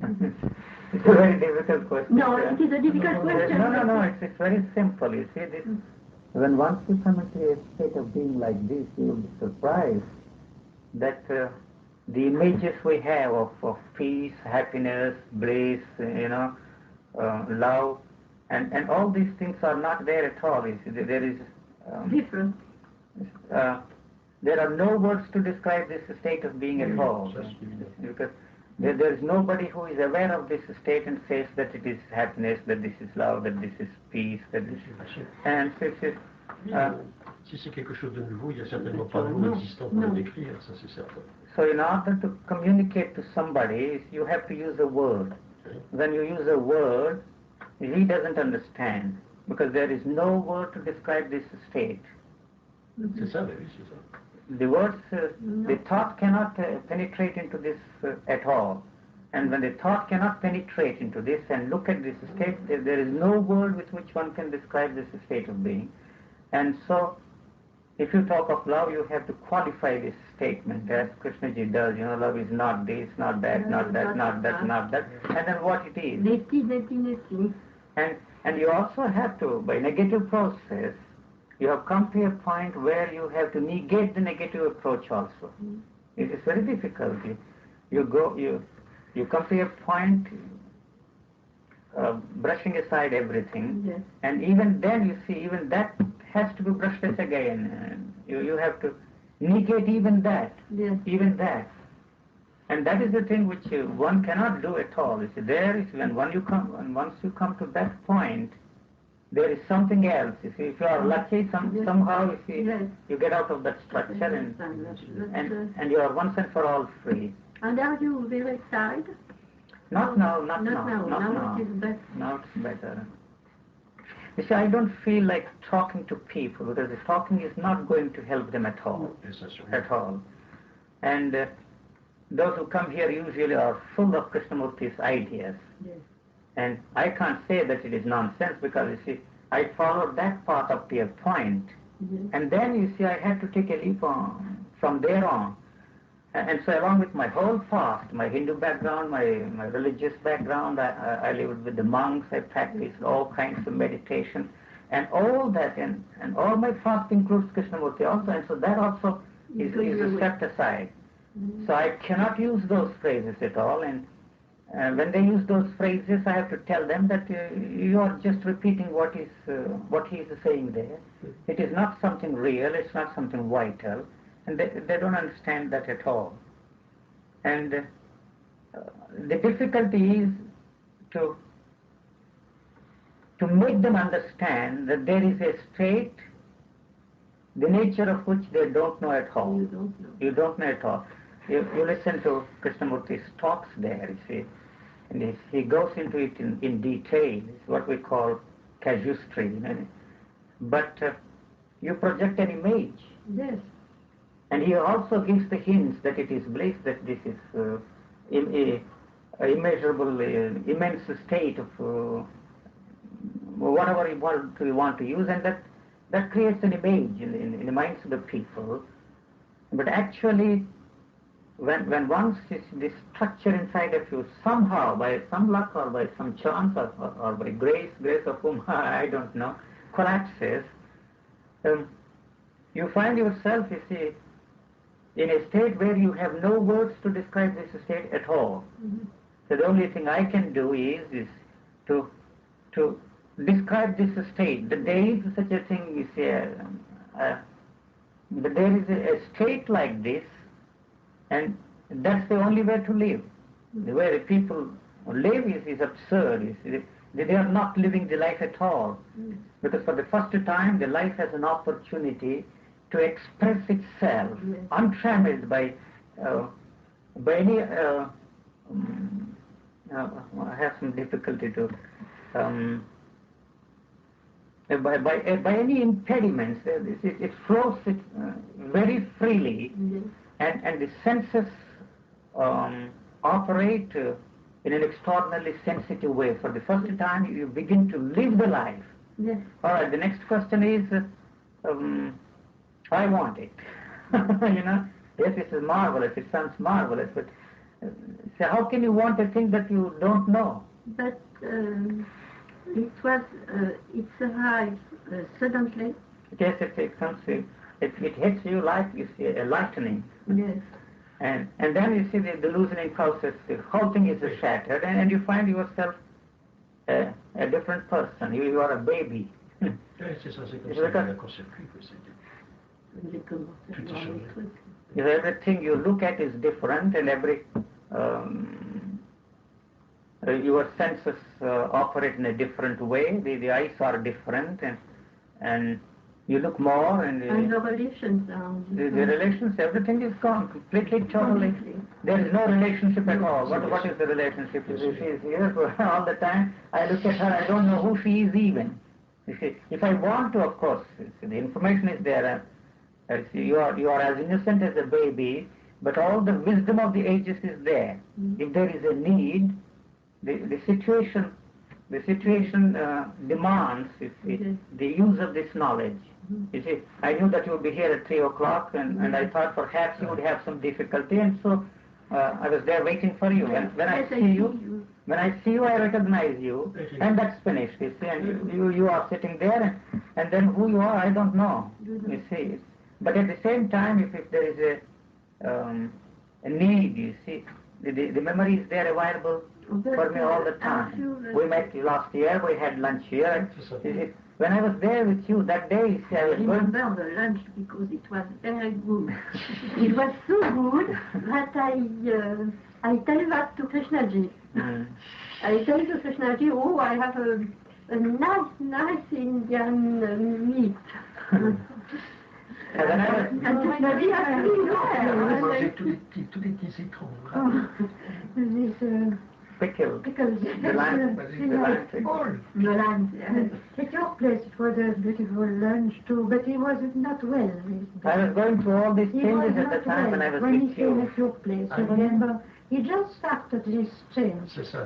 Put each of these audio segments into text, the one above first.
It's a very difficult question. No, it is a difficult question. No, it's very simple. You see, this, when once you come into a state of being like this, you'll be surprised that the images we have of peace, happiness, bliss, love, and all these things are not there at all. You see, there is different. There are no words to describe this state of being at all, because there is nobody who is aware of this state and says that it is happiness, that this is love, that this is peace, that this is... And so it's... Si c'est quelque chose de nouveau, il n'y a certainement pas de mots existants pour le décrire, ça c'est certain. So in order to communicate to somebody, you have to use a word. When you use a word, he doesn't understand, because there is no word to describe this state. C'est ça, oui, c'est ça. The words, the thought cannot penetrate into this at all. And when the thought cannot penetrate into this and look at this state, there is no word with which one can describe this state of being. And so, if you talk of love, you have to qualify this statement, as Krishnaji does. Love is not this, not that, not that, not that, not that, and then what it is. And you also have to, by negative process, you have come to a point where you have to negate the negative approach also. It is very difficult. You come to a point brushing aside everything, and even then you see, even that has to be brushed aside again. You have to negate even that, even that. And that is the thing which one cannot do at all. You see, there is once you come to that point, there is something else. You see, if you are lucky, somehow you see, you get out of that structure and you are once and for all free. And are you very excited? Not now. Now it is better. Now it's better. You see, I don't feel like talking to people, because the talking is not going to help them at all. At all. And those who come here usually are full of Krishnamurti's ideas. Yes. And I can't say that it is nonsense, because you see, I followed that path up to a point. And then you see, I had to take a leap on from there on. And so along with my whole past, my Hindu background, my religious background, I lived with the monks, I practiced all kinds of meditation, and all that, and all my past includes Krishnamurti also, and so that also is stepped aside. So I cannot use those phrases at all, and when they use those phrases, I have to tell them that you are just repeating what he is saying there. It is not something real, it's not something vital. And they don't understand that at all. And the difficulty is to make them understand that there is a state, the nature of which they don't know at all. You don't know at all. You listen to Krishnamurti's talks there, you see, and he goes into it in detail. It's what we call casuistry. But you project an image. Yes. And he also gives the hints that it is bliss, that this is immeasurable, immense state of whatever you want to use, and that creates an image in the minds of the people. But actually, when once this structure inside of you somehow, by some luck or by some chance or by grace of whom I don't know, collapses, you find yourself, you see, in a state where you have no words to describe this state at all. So the only thing I can do is to describe this state. That there is such a thing, you see, that there is a state like this, and that's the only way to live. The way the people live is absurd. You see, they are not living the life at all. Because for the first time, the life has an opportunity to express itself, untrammeled by any. I have some difficulty to by any impediments. It flows very freely, and the senses operate in an extraordinarily sensitive way. For the first time, you begin to live the life. Yes. All right. The next question is. I want it. Yes, this is marvelous. It sounds marvelous, but So how can you want a thing that you don't know? But it arrived suddenly. Yes, it comes. It hits you like you see a lightning. Yes. And then you see the loosening process. The whole thing is shattered, and you find yourself a different person. You are a baby. C'est ça, c'est comme ça qu'il y a un court-circuit. Everything you look at is different, and every your senses operate in a different way. The eyes are different, and you look more, and the relations are the relations, everything is gone completely, totally. There is no relationship at all. What is the relationship? She is here all the time. I look at her, I don't know who she is even. You see, if I want to, of course, the information is there. You are as innocent as a baby, but all the wisdom of the ages is there. If there is a need, the situation demands the use of this knowledge. You see, I knew that you would be here at 3 o'clock, and I thought perhaps you would have some difficulty, and so I was there waiting for you. And when I see you, I recognize you, and that's finished. You see, and you are sitting there, and then who you are, I don't know. You see, but at the same time, if there is a need, you see, the memory is there available for me all the time. We met last year, we had lunch here. When I was there with you that day, I was remember the lunch because it was very good. It was so good that I tell that to Krishnaji. I tell to Krishnaji, oh, I have a nice Indian meat. And Krishnaji has been Manger tous les petits citrons. Pickles. The land. At your place it was a beautiful lunch too, but he was not well. I was going through all these changes at the time when I was when with he came you. at your place, you remember? He just started this change. C'est ça.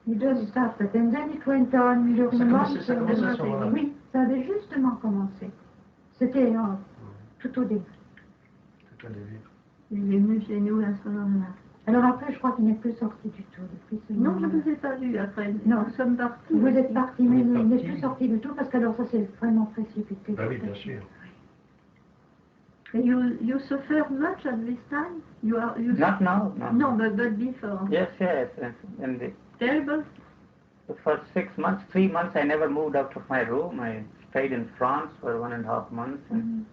He just started, and then it went on during the month. Ça commençait à ce moment-là. Oui, ça avait justement commencé. C'était tout au début. Tout au début. Il est venu chez nous à ce moment-là. Alors après, je crois qu'il n'est plus sorti du tout depuis ce Non, moment-là. je ne vous ai pas vu après. Non. Nous sommes partis. Vous êtes parti, mais il n'est partis. plus sorti du tout, parce que alors ça c'est vraiment précipité. Bah oui, bien sûr. You suffer much at this time? You Not now, no. No, but before. Yes. And Terrible? for 6 months, 3 months, I never moved out of my room. I stayed in France for 1.5 months and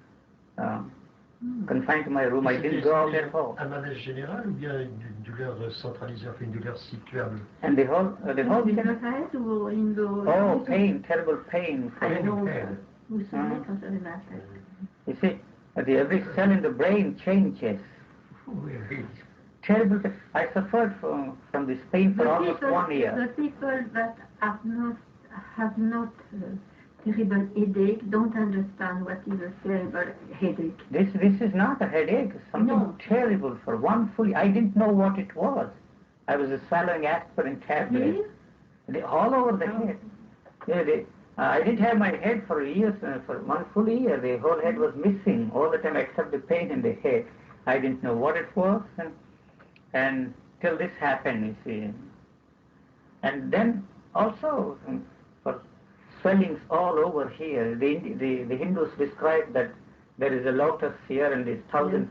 confined to my room. I didn't go out at all. Un malaise général ou bien une douleur centralisée, enfin une douleur situable? And the whole In the head or in the... pain, terrible pain. I know. Pain. Vous savez quand ça va faire. You see, every cell in the brain changes. Oui. Terrible. I suffered from this pain for almost 1 year. The people that have not terrible headache don't understand what is a terrible headache. This is not a headache. It's something terrible for one full. I didn't know what it was. I was swallowing aspirin tablets. All over the head. I didn't have my head for years. For 1 full year, the whole head was missing all the time except the pain in the head. I didn't know what it was, and till this happened, you see. And then also for swellings all over here. The Hindus describe that there is a lotus here and this thousand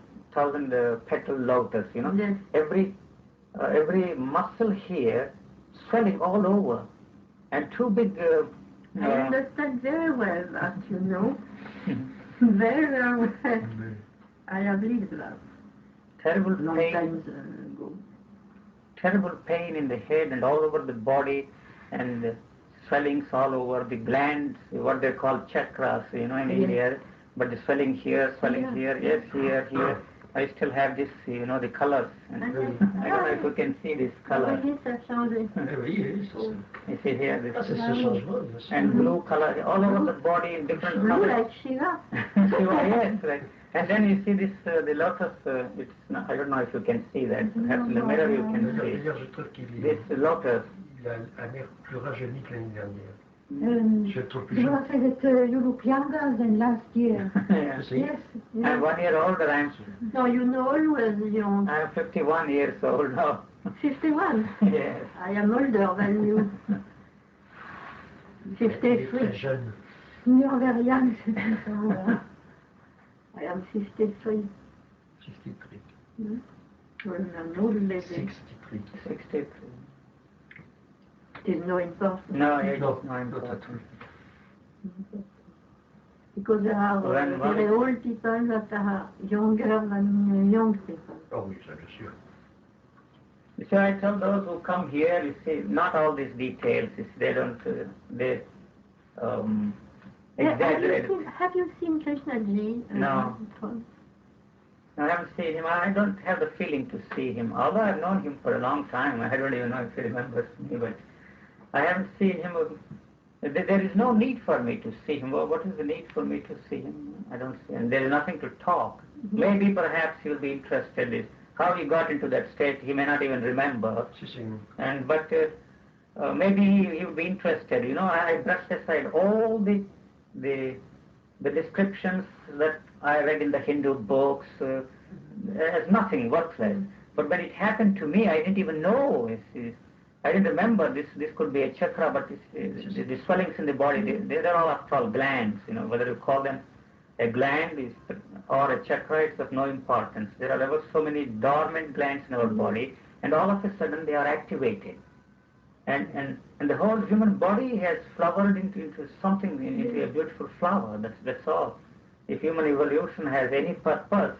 petal lotus. You know, Yes. Every muscle here swelling all over, and two big. I understand very well that, you know. Very well. I have lived that. Terrible Long pain. times ago. Terrible pain in the head and all over the body, and swellings all over the glands, what they call chakras, you know, in India. But the swelling here, here, yes, here. I still have this, you know, the colors. And I don't know if you can see this color. Oui, ça a changé. Oui, You see here, this c'est ce changement. and blue color all over the body in different Blue colors. like Shiva. Yes, right. And then you see this, the lotus. It's not, I don't know if you can see that. Perhaps in the mirror you can see D'ailleurs, je trouve qu'il this lotus. a un air plus rajeuni que l'année dernière. Je le trouve plus You jeune. will say that you look younger than last year. Yeah. Essayez. Yes. I'm 1 year older. No, you know always young. I'm 51 years old now. 51. Yes. I am older than you. Il est très 53. jeune. You're very young. So, I am 53. 63. Well, I'm an old lady. 63. 63. It is no importance. No, it's No, not not at important. all. Because there are very old people that are younger than young people. Oh oui, ça bien sûr. You see, I tell those who come here, you see, not all these details, you see, they don't, they exaggerate. Have you seen Krishnaji? No. I haven't seen him. I don't have the feeling to see him. Although I've known him for a long time, I don't even know if he remembers me, but I haven't seen him. There is no need for me to see him. Well, what is the need for me to see him? I don't see him. There is nothing to talk. Maybe perhaps he'll be interested in how he got into that state. He may not even remember. But maybe he would be interested. You know, I brushed aside all the descriptions that I read in the Hindu books as nothing worthless. But when it happened to me, I didn't even know. I didn't remember this could be a chakra, but the swellings in the body, they're all after all glands. You know, whether you call them a gland or a chakra, it's of no importance. There are ever so many dormant glands in our body, and all of a sudden they are activated. And the whole human body has flowered into something, into a beautiful flower. That's all. If human evolution has any purpose,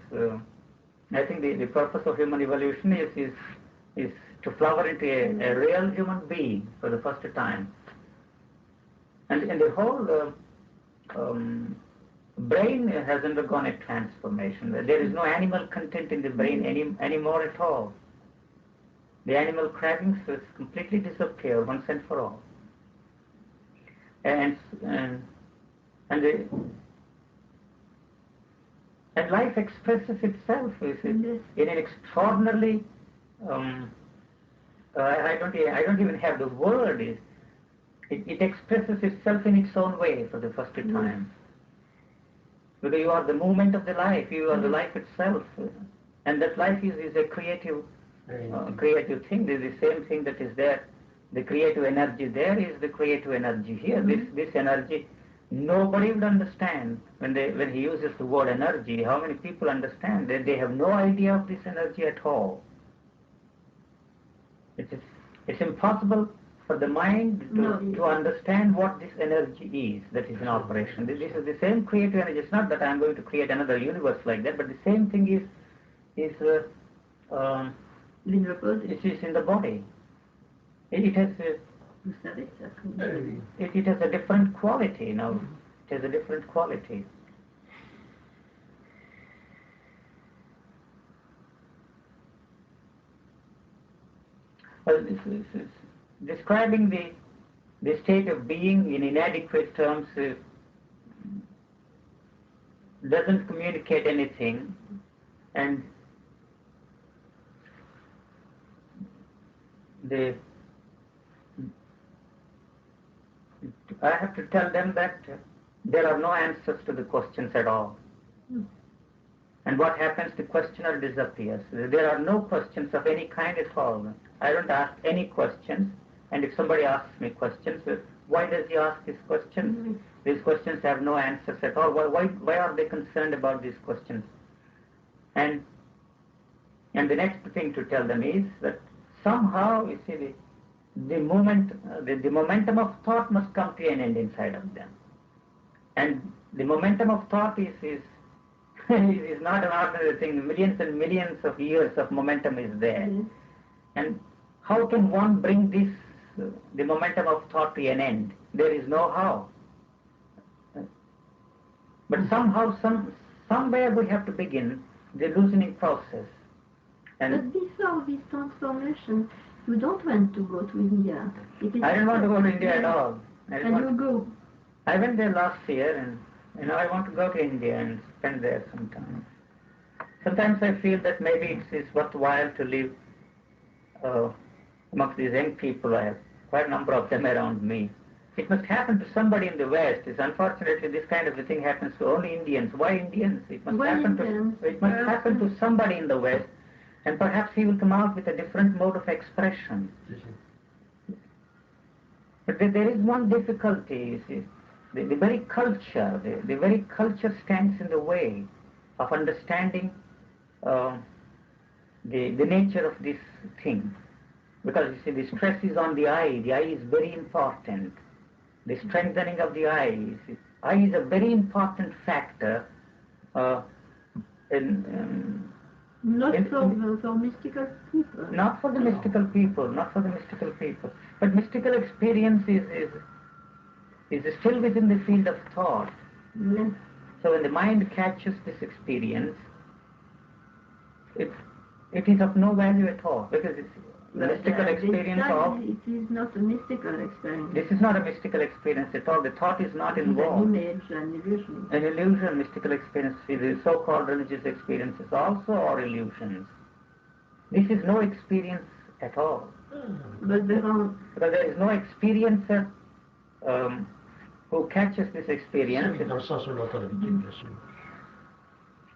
I think the purpose of human evolution is to flower into a real human being for the first time. And the whole brain has undergone a transformation. There is no animal content in the brain anymore at all. The animal cravings has completely disappeared once and for all. And life expresses itself in an extraordinarily I don't even have the word. It expresses itself in its own way for the first time. Because you are the movement of the life. You are the life itself, and that life is a creative thing. It is the same thing that is there. The creative energy there is the creative energy here. This energy, nobody would understand when he uses the word energy. How many people understand that they have no idea of this energy at all? It's impossible for the mind to understand what this energy is that is in operation. This is the same creative energy. It's not that I'm going to create another universe like that, but the same thing is in the body. It has a different quality now. It has a different quality. Well, this is describing the state of being in inadequate terms doesn't communicate anything, and I have to tell them that there are no answers to the questions at all. And what happens? The questioner disappears. There are no questions of any kind at all. I don't ask any questions. And if somebody asks me questions, why does he ask these questions? These questions have no answers at all. Why are they concerned about these questions? And the next thing to tell them is that somehow, you see, the momentum of thought must come to an end inside of them. And the momentum of thought is not an ordinary thing. Millions and millions of years of momentum is there. And how can one bring the momentum of thought to an end? There is no how. But somehow, somewhere we have to begin the loosening process. But before this transformation, you don't want to go to India. I don't want to go to India at all. You go. I went there last year, and I want to go to India and spend there some time. Sometimes I feel that maybe it's worthwhile to live amongst these young people. I have quite a number of them around me. it must happen to somebody in the West. It's unfortunately this kind of a thing happens to only Indians. Why Indians? It must happen to somebody in the West, and perhaps he will come out with a different mode of expression. But there is one difficulty, you see. The very culture stands in the way of understanding the nature of this thing. Because you see, the stress is on the eye. The eye is very important. The strengthening of the eye. Eye is a very important factor for mystical people. Not for the mystical people. But mystical experience is still within the field of thought. Yes. So when the mind catches this experience, it is of no value at all, because it's the mystical experience of... It is not a mystical experience. This is not a mystical experience at all. The thought is not involved. An image, an illusion. An illusion, mystical experience. The so-called religious experiences also are illusions. This is no experience at all. But because there is no experiencer who catches this experience. Dans le sens où on entend l'habitude, bien sûr.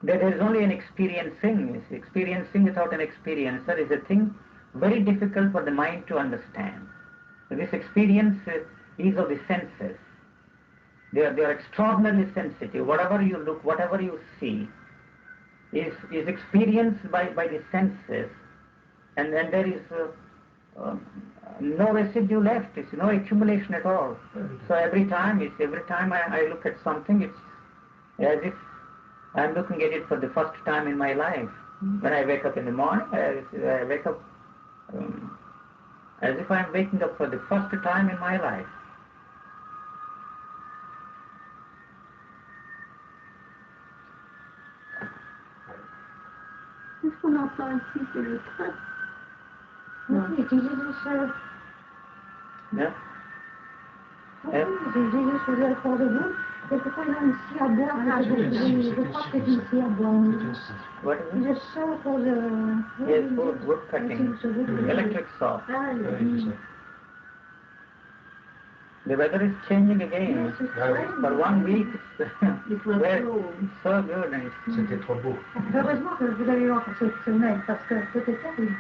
There is only an experiencing. Experiencing without an experiencer is a thing very difficult for the mind to understand. So this experience is of the senses. They are extraordinarily sensitive. Whatever you look, whatever you see, is experienced by the senses, and then there is no residue left. It's no accumulation at all. So every time I look at something, it's as if I'm looking at it for the first time in my life. When I wake up in the morning, I wake up as if I'm waking up for the first time in my life. Qu'est-ce qu'on entend ici? C'est le train. Non, il disait ça. Yeah? J'ai dit sur le fort de boue. Quelquefois, il y a une scie à boire. Je crois que c'est une scie à boire. What is it? The saw for the... Yes, wood cutting. Electric saw. Ah, oui. The weather is changing again. For 1 week, It was so good. And C'était trop beau. Heureusement que vous avez eu encore cette semaine, parce que c'était terrible.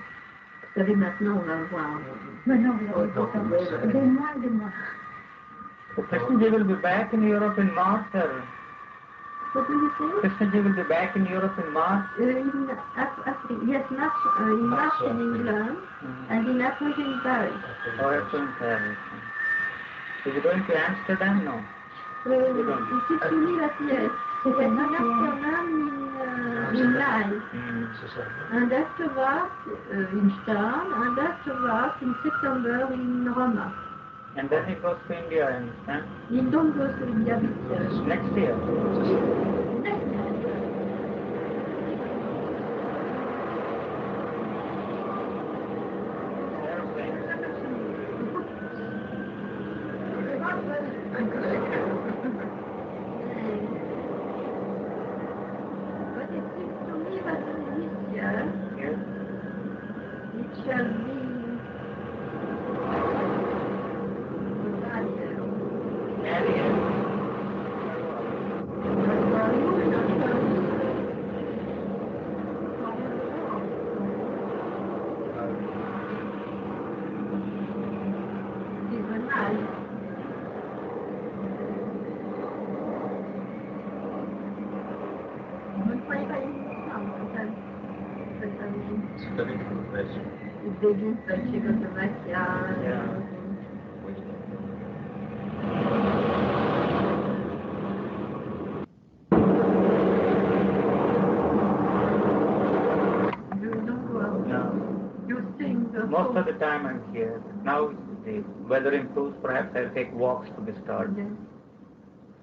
Vous savez, maintenant, on va voir. Maintenant, vous avez des mois et des mois. so Krishnaji will be back in Europe in March. What do you say? Krishnaji will be back in Europe in March. In March in England, and in April in Paris. Or April in Paris. Is he going to Amsterdam? No. It is only that yes. Yes, in Amsterdam in May. C'est ça. And afterwards in Stern, and afterwards in September in Roma. And then he goes to India, I understand. He don't go to India this year. Next year. Next year. But it seems to me that this year Yes. it shall be a bad year. C'est avec l'impression. It begins by Czechoslovakia. Yeah. You don't go out. No. You sing the Most of the time I'm here. Now the weather improves, perhaps I'll take walks to the start.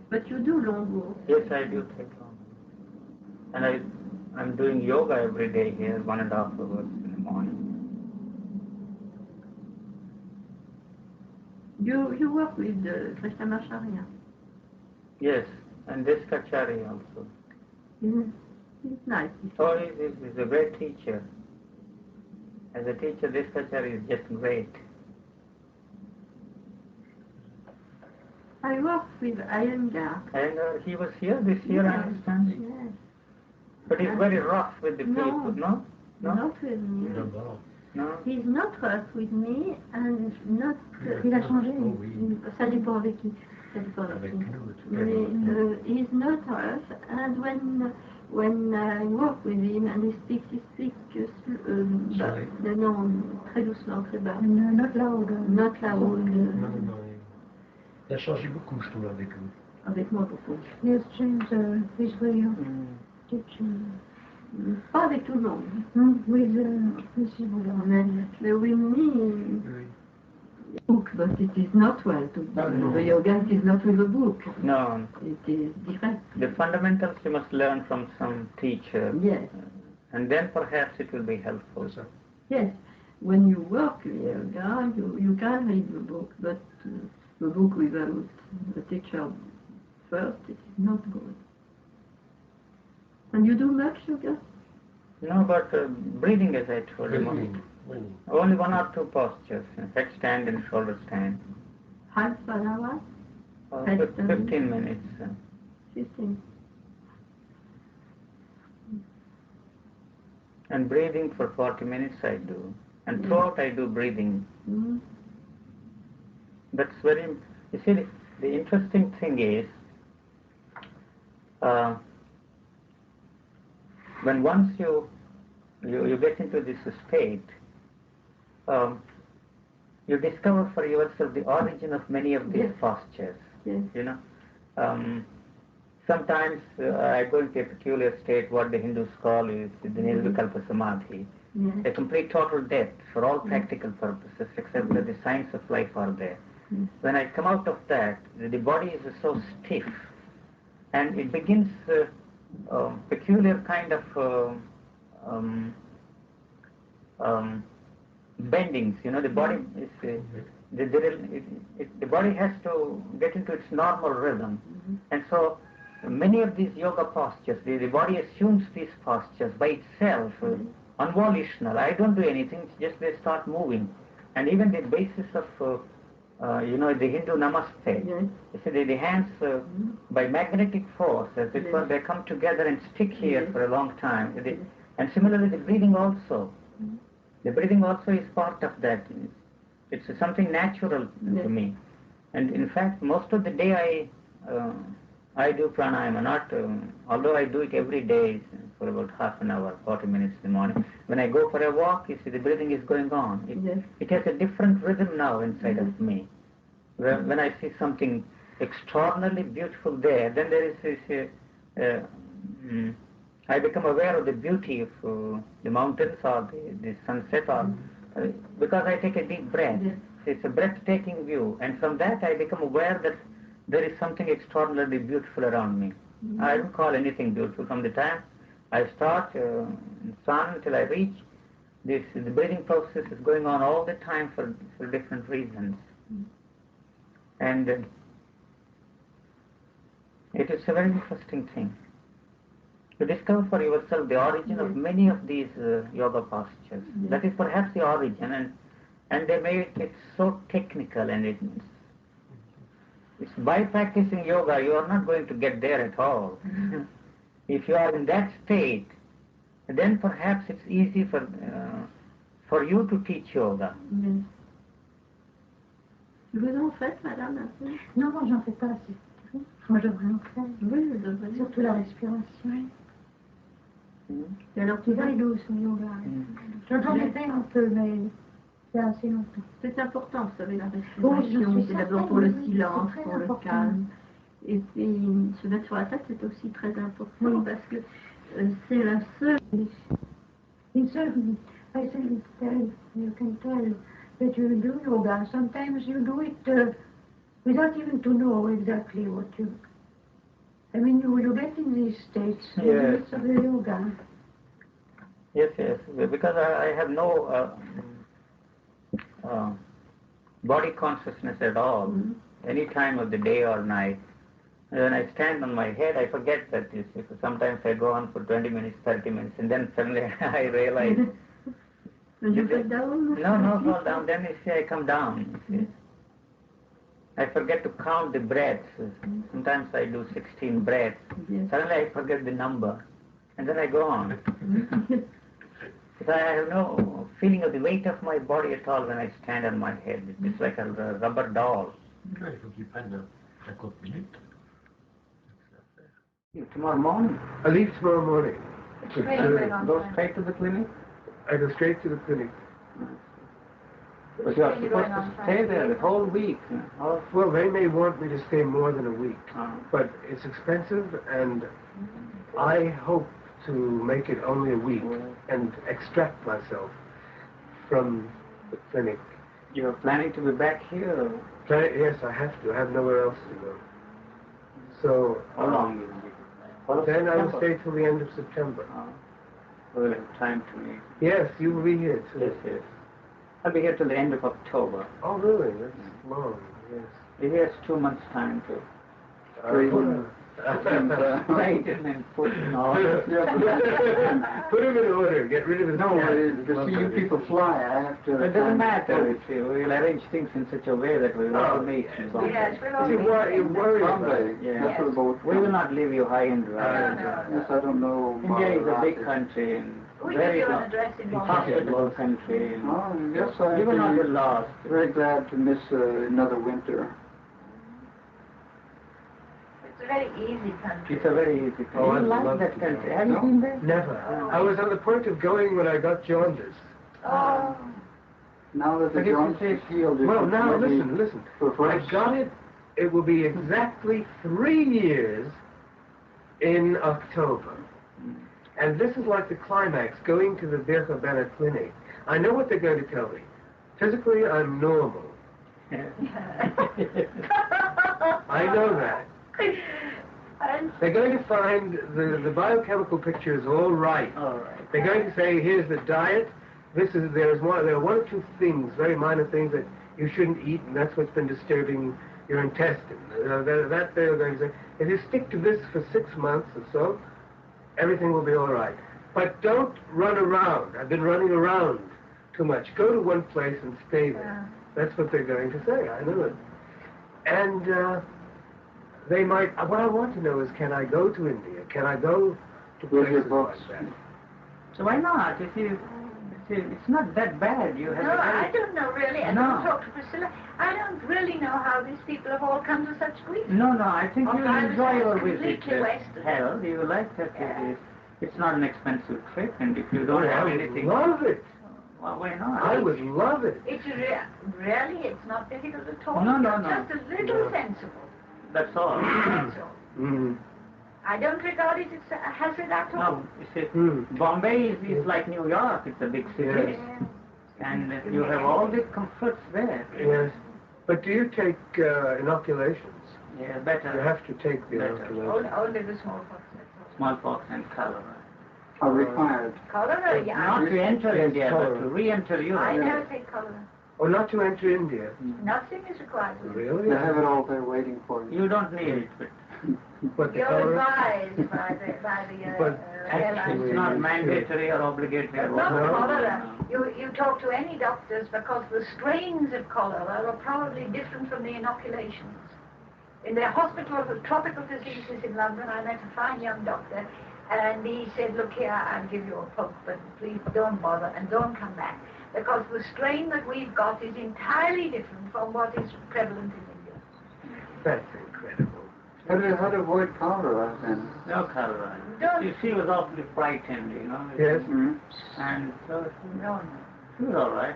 But you do long walks. Yes, I do take long. And I'm doing yoga every day here, 1.5 hours in the morning. You work with Krishnamurti. Yes, and this Kachari also. He's nice. Oh, he's a great teacher. As a teacher, this Kachari is just great. I worked with Iyengar. And he was here this year, I understand. Yes. But he's very rough with the people, no? No? Not with me. D'abord. No? He's not rough with me and not... Il a changé. Oh oui. Ça dépend avec qui. Ça dépend avec Avec qui. nous, tout Mais, he's not rough, and when I work with him and he speaks non, très doucement, très bas. Not loud. Not loud. Non, non. Il a changé beaucoup, je trouve, avec vous. Avec moi, pourquoi? He has changed his way of teaching. Pas avec tout le monde. With Mrs. Buddha. Mais with me, Oui. book, but it is not well to do. The yoga is not with a book. No. It is direct. The fundamentals you must learn from some teacher. Yes. And then perhaps it will be helpful. Yes. When you work with yoga, you can read the book, but the book without the teacher first, it is not good. And you do much yoga? No, but breathing, as I told you, Breathing. only 1 or 2 postures, headstand and shoulder stand. Half an hour? 15 minutes. 15. And breathing for 40 minutes I do. And throughout I do breathing. Mm-hmm. That's very, you see, the interesting thing is, when once you get into this state, you discover for yourself the origin of many of these postures. Yes. You know, sometimes I go into a peculiar state, what the Hindus call is the Nirvikalpa Samadhi, a complete total death for all practical purposes, except that the signs of life are there. When I come out of that, the body is so stiff, and it begins peculiar kind of bendings. You know, the body is the body has to get into its normal rhythm, and so many of these yoga postures, the body assumes these postures by itself, unvolitional. I don't do anything; it's just they start moving, and even the basis of you know, the Hindu namaste. You see, the hands by magnetic force, as it were, they come together and stick here for a long time. And similarly, the breathing also. The breathing also is part of that. It's something natural to me. And in fact, most of the day I do pranayama, not although I do it every day for about half an hour, 40 minutes in the morning. When I go for a walk, you see, the breathing is going on. It has a different rhythm now inside of me. When I see something extraordinarily beautiful there, then there is this, I become aware of the beauty of the mountains or the sunset, or because I take a deep breath. It's a breathtaking view, and from that I become aware that there is something extraordinarily beautiful around me. I don't call anything beautiful. From the time I start sun until I reach, the breathing process is going on all the time for different reasons. And it is a very interesting thing to discover for yourself the origin of many of these yoga postures. That is perhaps the origin, and they make it so technical, and it's by practicing yoga you are not going to get there at all. If you are in that state, then perhaps it's easy for you to teach yoga. Vous en faites, madame, un peu? Non, moi j'en fais pas assez. Moi je devrais en faire. Oui, vous devriez. Surtout la respiration. Et alors, tu vas... Très douce au yoga. J'en ai fait un peu, mais c'est assez longtemps. C'est important, vous savez, la respiration. C'est d'abord pour le silence, pour le calme. Et puis, se mettre sur la tête, c'est aussi très important parce que c'est la seule... Une seule, I can tell, you can tell that you do yoga. Sometimes you do it without even to know exactly what you... I mean, you get in these states in the midst of the yoga. Yes, because I have no body consciousness at all, any time of the day or night. And when I stand on my head, I forget that sometimes I go on for 20 minutes, 30 minutes, and then suddenly I realize... You fall down? No, fall down. Then you see I come down. You see. I forget to count the breaths. Sometimes I do 16 breaths. Yes. Suddenly I forget the number. And then I go on. But I have no feeling of the weight of my body at all when I stand on my head. It's like a rubber doll. Ouais, il faut qu'il prenne un compte minutes. Tomorrow morning, I leave tomorrow morning. go straight to the clinic. I go straight to the clinic. But you are supposed to stay there the whole week. Well, they may want me to stay more than a week, Oh. but it's expensive, and I hope to make it only a week and extract myself from the clinic. You're planning to be back here? Yes, I have to. I have nowhere else to go. So, How long will you be? then I will stay till the end of September. We'll have time to meet. Yes, you will be here too. Yes, yes. I'll be here till the end of October. Oh, really? That's long, yes. Here's 2 months' time to straighten and put in order. Put him in order. Get rid of his To see you people fly, I have to... It doesn't matter. We'll arrange things in such a way that we want to meet. Yes, we'll all You worry about Someday, it. Yeah. after the boat. We will not leave you high and dry. Yes, I don't know. India is a big about country and We give very you an address in Bombay. hospitable country. it. Oh, yes, I You will not be am lost. very glad to miss another winter. It's a very easy country. It's a very easy country. Oh, You I'd like love that to country. go. Have you No. been there? Never. I was on the point of going when I got jaundice. Oh, Now that the But you can jaundice say- is healed, Well, it's now maybe listen. for I first. got it. It will be exactly 3 years in October. And this is like the climax, going to the Birka Bennett clinic. I know what they're going to tell me. Physically, I'm normal. I know that. And They're going to find the biochemical picture is all right. All right. They're going to say, here's the diet. There are one or two things, very minor things that you shouldn't eat, and that's what's been disturbing your intestine. That they're going to say. If you stick to this for 6 months or so, everything will be all right. But don't run around. I've been running around too much. Go to one place and stay there. That's what they're going to say. I know it. And they might. What I want to know is, can I go to India? Can I go to With your places books. like that? So why not? It's not that bad. You have no, a very- I don't know really. I No. don't talk to Priscilla. I don't really know how these people have all come to such grief. No, I think Oh, you'll I was enjoy your completely visit, wasted. Harold. You will like that. Yeah. It's not an expensive trip, and if you don't I have would anything, love it. well, why not? I would love it. It's really, it's not difficult at all. No, Just a little No. sensible. That's all. That's all. Mm. I don't regard it as a hazard at all. No, you see, Mm. Bombay is like New York. It's a big city, Yes. and you have all the comforts there. Yes. But do you take inoculations? Yeah, You better. have to take the Better. inoculation. Only the smallpox. That's all. Smallpox and cholera. Are required. Cholera, yeah. Not to enter Yes, India, but cholera. to re-enter Europe. I never take cholera. Or not to enter India? Nothing is required. Really? They have it all there waiting for you. You don't need it, but But the You're cholera? advised by the But airline. it's not mandatory or obligatory. or Not whatever. cholera. You talk to any doctors because the strains of cholera are probably different from the inoculations. In the Hospital of Tropical Diseases in London, I met a fine young doctor, and he said, look here, I'll give you a poke, but please don't bother and don't come back, because the strain that we've got is entirely different from what is prevalent in India. That's incredible. How to avoid cholera then? No cholera. Don't. She was awfully frightened, you know. Yes. Hmm? And so No, she was all right.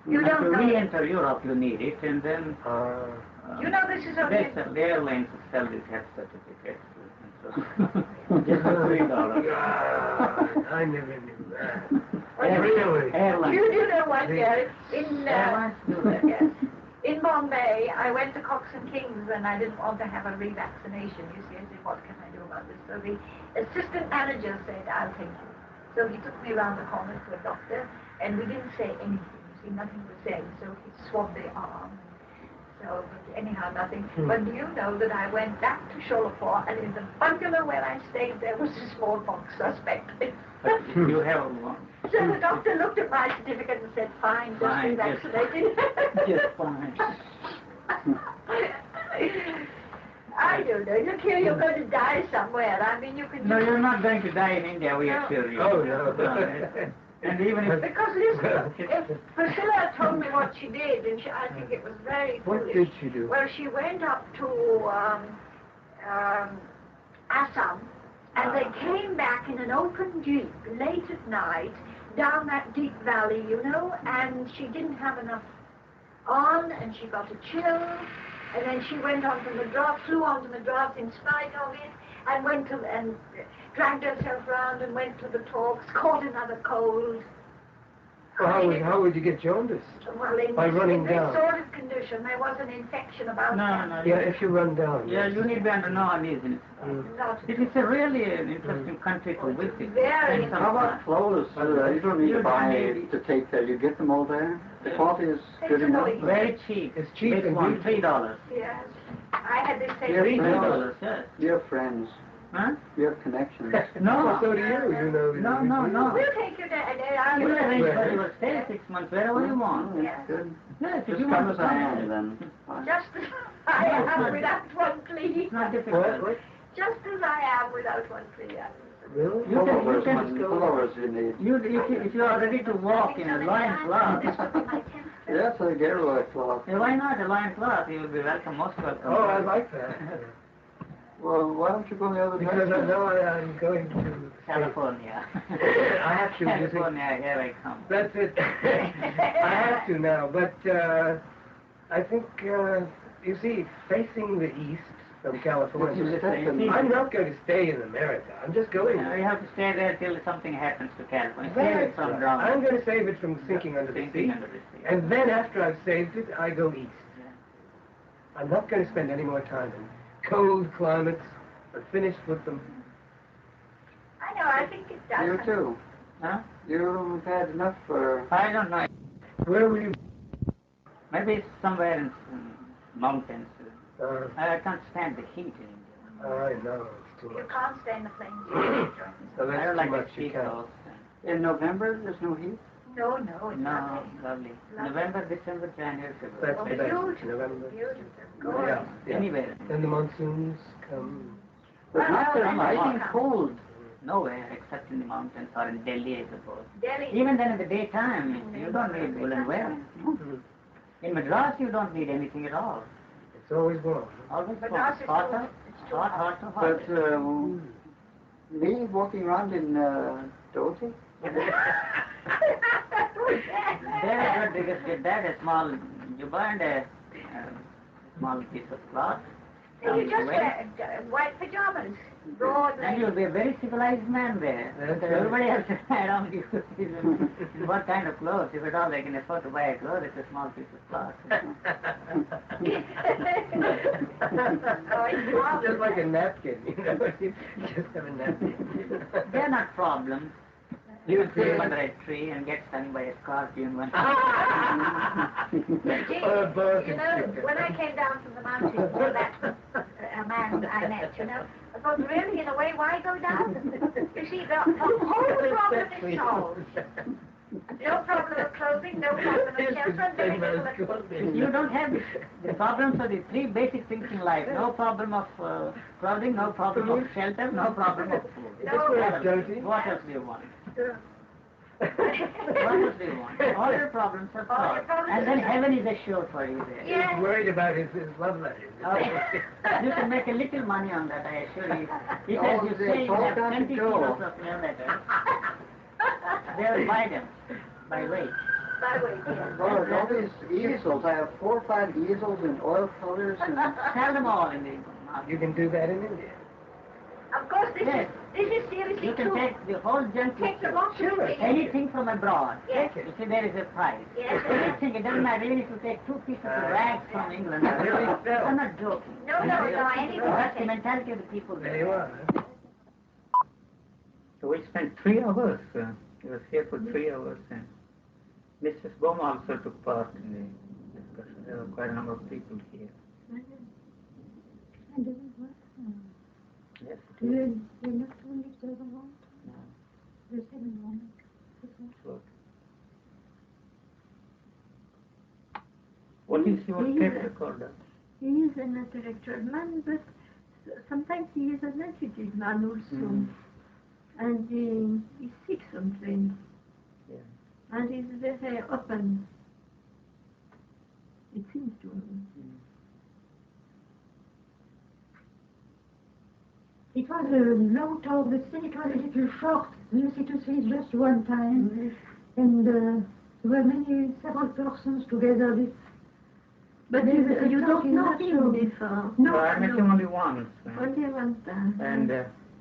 You don't to know. re-enter Europe, you need it, and then You know this is only... the airlines sell these health certificates. And so just for $3. I never knew that. Well, Really? Airlines. You know what, Gary? Airlines do that. Yes. In Bombay, I went to Cox and Kings and I didn't want to have a revaccination. You see, I said, what can I do about this? So the assistant manager said, I'll take you. So he took me around the corner to a doctor, and we didn't say anything. You see, nothing was said. So he swabbed the arm. So, but anyhow, nothing. But do you know that I went back to Sholapur, and in the bungalow where I stayed, there was a smallpox suspect. But you have one. So the doctor looked at my certificate and said, fine, just Fine, be vaccinated. Just fine. I don't know. Look here, you're going to die somewhere. I mean, you can... No, you're not going to die in India, we assure you. Oh, no. And even if... Because listen, if Priscilla told me what she did, and I think it was very foolish. What did she do? Well, she went up to Assam, and they came back in an open jeep late at night down that deep valley, you know, and she didn't have enough on, and she got a chill, and then she went onto Madras, flew onto Madras in spite of it, and went to, and dragged herself around and went to the talks, caught another cold. Well, how would you get jaundice? Well, in By running this down. sort of condition, there was an infection about that. No. Yeah, if you run down. Yeah, you need to be under no uneasiness. Not It is a really an interesting country to visit. very. How about clothes? You don't need to buy to take there. You get them all there. The quality is good enough. Very cheap. It's cheap This and one, beautiful. $3. Yes. I had this same Yeah, $3, yes. You have friends. Huh? You have connections. No. So do you know. No. We'll take you there. You arrange for your stay 6 months, wherever you want. That's good. Yes, if Just you come want as to I come. am, then. Just as I am without one plea. It's not difficult. What? Just as I am without one plea. Really? You can Pullovers you need. if you are ready to walk in a loin cloth, Yes, I get a white cloth. why not a loin cloth? You will be welcome, most welcome. Oh, I like that. Well, why don't you go the other Because I direction? know I'm going to California. I have to visit. California, here I come. That's it. I have to now, but I think, you see, facing the east from California, I'm not going to stay in America. I'm just going You there. have to stay there till something happens to California. Save That's it from right. drowning. I'm going to save it from sinking under the Sinking sea. under the sea. And then after I've saved it, I go east. Yeah. I'm not going to spend any more time in cold climates. I'm finished with them. I know, I think it does. You too. Huh? You've had enough for... I don't know. Where will you? Maybe it's somewhere in mountains. Uh, I can't stand the heat in India. I know, it's too You much. can't stay in the plains. So that's I don't too like much. the You heat can't. though. In November, there's no heat? No, it's No, lovely. lovely. Lovely. November, December, January, February. That's Oh, the best. beautiful, November. beautiful. Yeah, Gorgeous. yeah. Anywhere. Then the monsoons come. But not Well, that I icy like- cold. Nowhere except in the mountains or in Delhi, I suppose. Delhi. Even then in the daytime, you don't need woolen wear. In Madras, you don't need anything at all. It's always warm. Always Madras is hot, it's too hot, hot. hot, hot. But me walking around in Dhoti? There, you just get that, a small jubba and a small piece of cloth. And you just wear white pajamas. Broad And legs. you'll be a very civilized man there. That's Because everybody else around you is what kind of clothes? If at all they can afford to buy a clothes, it's a small piece of cloth. Just like a napkin, you know. You just have a napkin. They're not problems. You sit under a tree and get stung by a scorpion one. Gee, Or a bird you can know, stick it. when I came down from the mountain for that man I met, you know, I thought, really, in a way, why go down? You see, the whole problem is solved. No problem of clothing, no problem of shelter, very little of You don't have the problems of the three basic things in life. No problem of clothing, no problem of shelter, no problem of food. That's where it's dirty. What else do you want? What else do you want? All your problems are All your solved. problems And then are heaven is assured for you there. Yeah. He's worried about his love letters. Okay. You can make a little money on that, I assure you. He says you they say you all have got to 20 go. kilos of mail letters. They'll buy them by weight. By the way, Oh, all these easels. I have 4 or 5 easels in oil colors and... Sell them all in the market. You can do that in India. of course, this Yes. is seriously You can true. take the whole junk with Take the you. box Sure. with you. Anything from abroad. Yes. You see, there is a price. Yes. Anything, it doesn't matter even if you take 2 pieces of rags from England. I'm not joking. No, anything. That's the mentality of the people There you are. So we spent 3 hours. He was here for 3 hours. And Mrs. Boma also took part in the discussion. There were quite a number of people here. And doesn't work. Yes. You're not only serving one, No, you're serving one. sure. What is your tape recorder? He is an intellectual man, but sometimes he is a sensitive man also, and he's sick sometimes, and he's very open. It seems to me. It was a long talk, but still it was a little short. You see, to see just one time, and there were several persons together. But you don't know him before. No, I met him only once. Only one time. And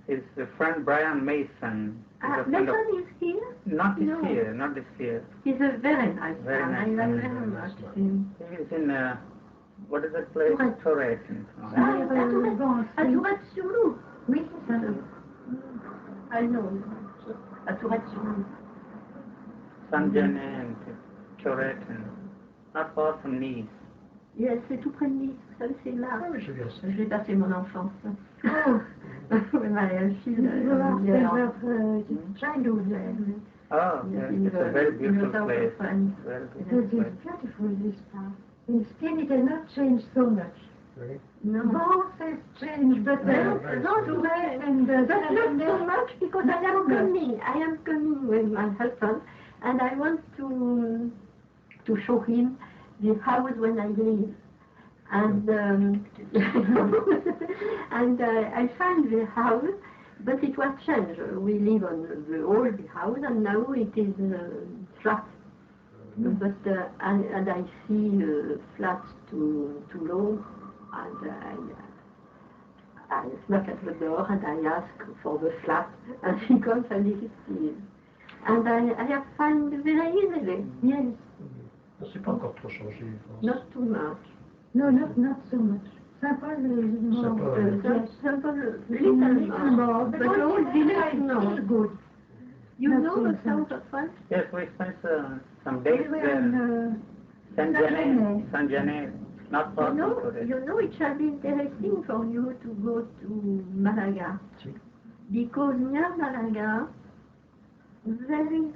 his friend Brian Mason. Mason is here? Not this year, not this year. He's a very nice Very man. nice I man. like very much him. He is in, what is that place? Torres. À Tourette-sur-Loup. Oui, c'est ça. I know. À Tourette-sur-Loup. Saint-Genet and Torres, not far from Nice. Yes, c'est tout près de Nice. Vous savez, c'est là. Ah oui, j'ai vu ça. J'ai passé mon enfance. Ma fille, childhood there. Oh, yes, it's a very beautiful place. Very It beautiful is place. beautiful, this town. In Spain, it has not changed so much. Oui. No. Both has changed, but Yeah, not right. well, and But not so much because I am coming. I am coming with my husband, and I want to show him the house when I leave. And and I find the house, but it was changed. We live on the old house, and now it is flat. But and I see flats too low, and I knock at the door and I ask for the flat, and he comes and he sees. And I have found very easily. Yes, C'est pas encore trop changé, je pense. not too much. no, not so much. Simple is more. Simple, Simple, little more, but all village no. Still good. You Not know so the much. south of France? Yes, we spent some days We were there. in Saint-Genet, Saint-Genet, not far from Torres. You know, it shall be interesting for you to go to Malaga. Si. Because near Malaga, there is